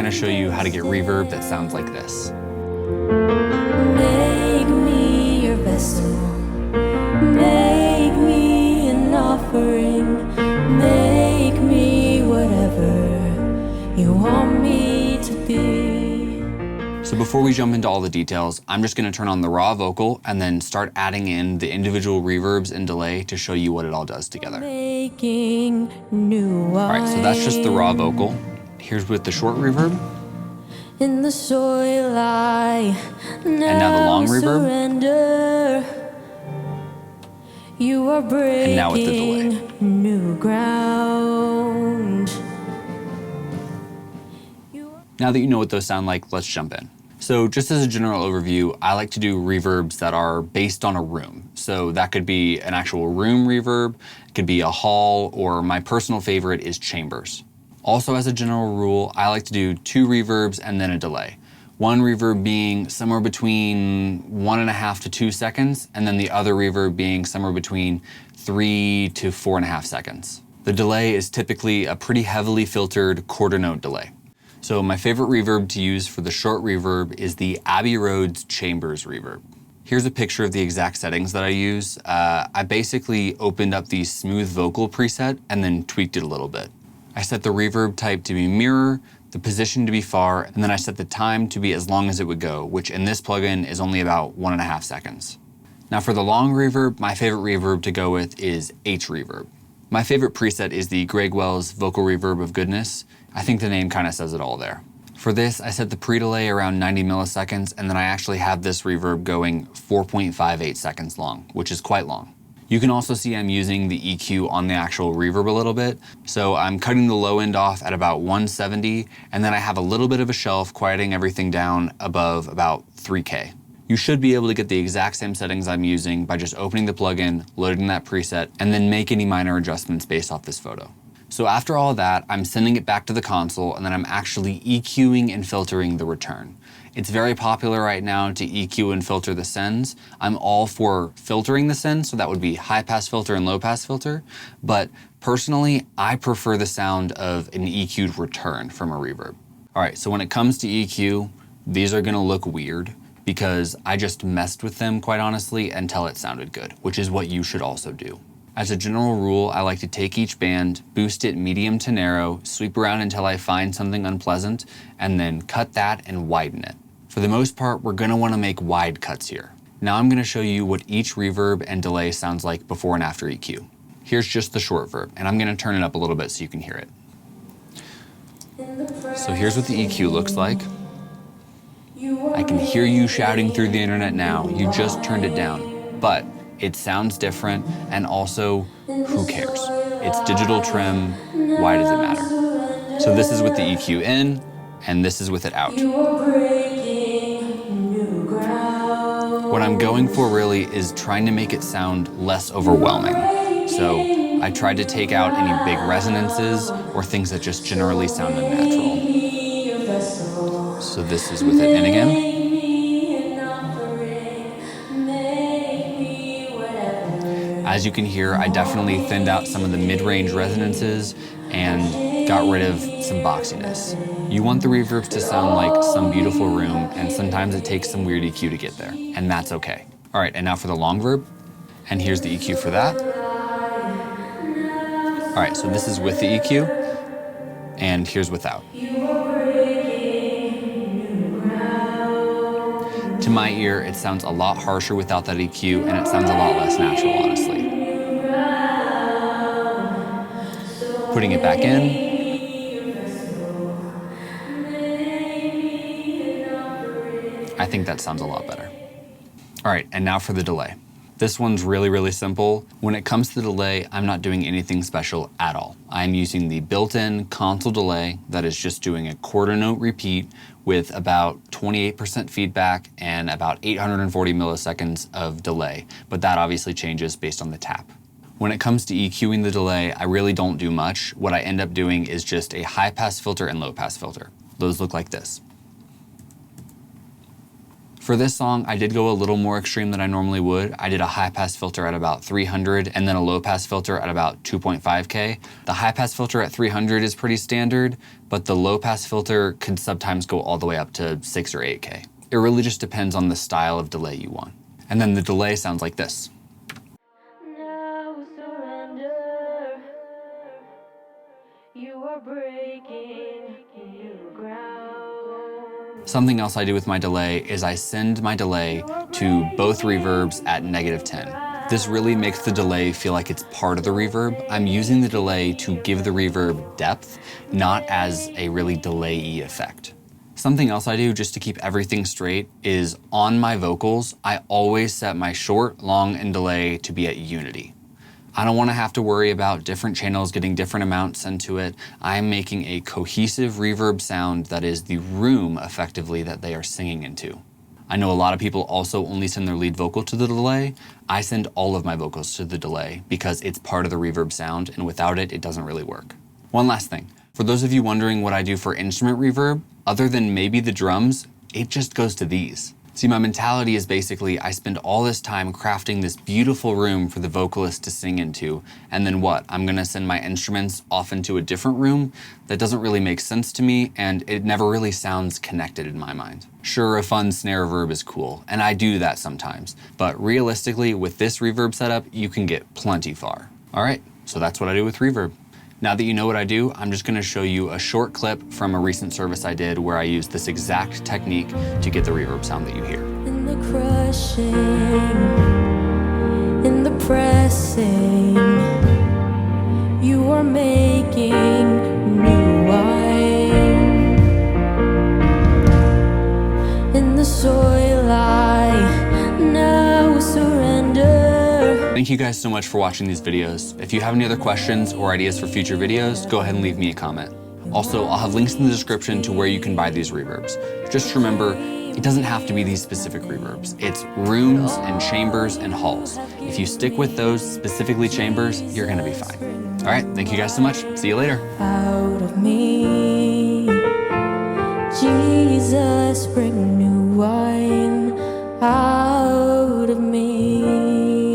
I'm gonna show you how to get reverb that sounds like this. Make me your vessel, make me an offering, make me whatever you want me to be. So before we jump into all the details, I'm just gonna turn on the raw vocal and then start adding in the individual reverbs and delay to show you what it all does together. Making new wine. All right, so that's just the raw vocal. Here's with the short reverb. In the soil I now the long reverb. surrender. You are breaking And now with the delay. new ground. Now that you know what those sound like, let's jump in. So just as a general overview, I like to do reverbs that are based on a room. So that could be an actual room reverb, it could be a hall, or my personal favorite is chambers. Also, as a general rule, I like to do 2 reverbs and then a delay. One reverb being somewhere between 1.5 to 2 seconds, and then the other reverb being somewhere between 3 to 4.5 seconds. The delay is typically a pretty heavily filtered quarter note delay. So my favorite reverb to use for the short reverb is the Abbey Chambers reverb. Here's a picture of the exact settings that I use. I basically opened up the smooth vocal preset and then tweaked it a little bit. I set the reverb type to be mirror, the position to be far, and then I set the time to be as long as it would go, which in this plugin is only about 1.5 seconds. Now for the long reverb, my favorite reverb to go with is H-Reverb. My favorite preset is the Greg Wells Vocal Reverb of Goodness. I think the name kind of says it all there. For this, I set the pre-delay around 90 milliseconds, and then I actually have this reverb going 4.58 seconds long, which is quite long. You can also see I'm using the EQ on the actual reverb a little bit. So I'm cutting the low end off at about 170, and then I have a little bit of a shelf quieting everything down above about 3K. You should be able to get the exact same settings I'm using by just opening the plugin, loading that preset, and then make any minor adjustments based off this photo. So after all that, I'm sending it back to the console, and then I'm actually EQing and filtering the return. It's very popular right now to EQ and filter the sends. I'm all for filtering the sends, so that would be high pass filter and low pass filter. But personally, I prefer the sound of an EQ'd return from a reverb. All right, so when it comes to EQ, these are gonna look weird because I just messed with them, quite honestly, until it sounded good, which is what you should also do. As a general rule, I like to take each band, boost it medium to narrow, sweep around until I find something unpleasant, and then cut that and widen it. For the most part, we're gonna wanna make wide cuts here. Now I'm gonna show you what each reverb and delay sounds like before and after EQ. Here's just the short verb, and I'm gonna turn it up a little bit so you can hear it. So here's what the EQ looks like. I can hear you shouting through the internet now. You just turned it down, but it sounds different, and also, who cares? It's digital trim, why does it matter? So this is with the EQ in, and this is with it out. What I'm going for really is trying to make it sound less overwhelming. So I tried to take out any big resonances or things that just generally sound unnatural. So this is with it in again. As you can hear, I definitely thinned out some of the mid-range resonances and got rid of some boxiness. You want the reverbs to sound like some beautiful room, and sometimes it takes some weird EQ to get there, and that's okay. All right, and now for the long verb, and here's the EQ for that. All right, so this is with the EQ, and here's without. To my ear, it sounds a lot harsher without that EQ, and it sounds a lot less natural, honestly. Putting it back in. I think that sounds a lot better. All right, and now for the delay. This one's really, really simple. When it comes to the delay, I'm not doing anything special at all. I'm using the built-in console delay that is just doing a quarter note repeat with about 28% feedback and about 840 milliseconds of delay, but that obviously changes based on the tap. When it comes to EQing the delay, I really don't do much. What I end up doing is just a high pass filter and low pass filter. Those look like this. For this song, I did go a little more extreme than I normally would. I did a high pass filter at about 300 and then a low pass filter at about 2.5K. The high pass filter at 300 is pretty standard, but the low pass filter could sometimes go all the way up to 6 or 8K. It really just depends on the style of delay you want. And then the delay sounds like this. Now surrender. You are breaking new ground. Something else I do with my delay is I send my delay to both reverbs at -10. This really makes the delay feel like it's part of the reverb. I'm using the delay to give the reverb depth, not as a really delay-y effect. Something else I do just to keep everything straight is on my vocals, I always set my short, long, and delay to be at unity. I don't want to have to worry about different channels getting different amounts into it. I'm making a cohesive reverb sound that is the room, effectively, that they are singing into. I know a lot of people also only send their lead vocal to the delay. I send all of my vocals to the delay because it's part of the reverb sound, and without it, it doesn't really work. One last thing. For those of you wondering what I do for instrument reverb, other than maybe the drums, it just goes to these. See, my mentality is basically I spend all this time crafting this beautiful room for the vocalist to sing into, and then what? I'm gonna send my instruments off into a different room? That doesn't really make sense to me, and it never really sounds connected in my mind. Sure, a fun snare reverb is cool, and I do that sometimes, but realistically, with this reverb setup, you can get plenty far. All right, so that's what I do with reverb. Now that you know what I do, I'm just gonna show you a short clip from a recent service I did where I used this exact technique to get the reverb sound that you hear. In the crushing, in the pressing, you are making new wine. In the soil I now surrender. Thank you guys so much for watching these videos. If you have any other questions or ideas for future videos, go ahead and leave me a comment. Also, I'll have links in the description to where you can buy these reverbs. Just remember, it doesn't have to be these specific reverbs. It's rooms and chambers and halls. If you stick with those, specifically chambers, you're gonna be fine. All right, thank you guys so much. See you later. Out of me, Jesus, bring new wine.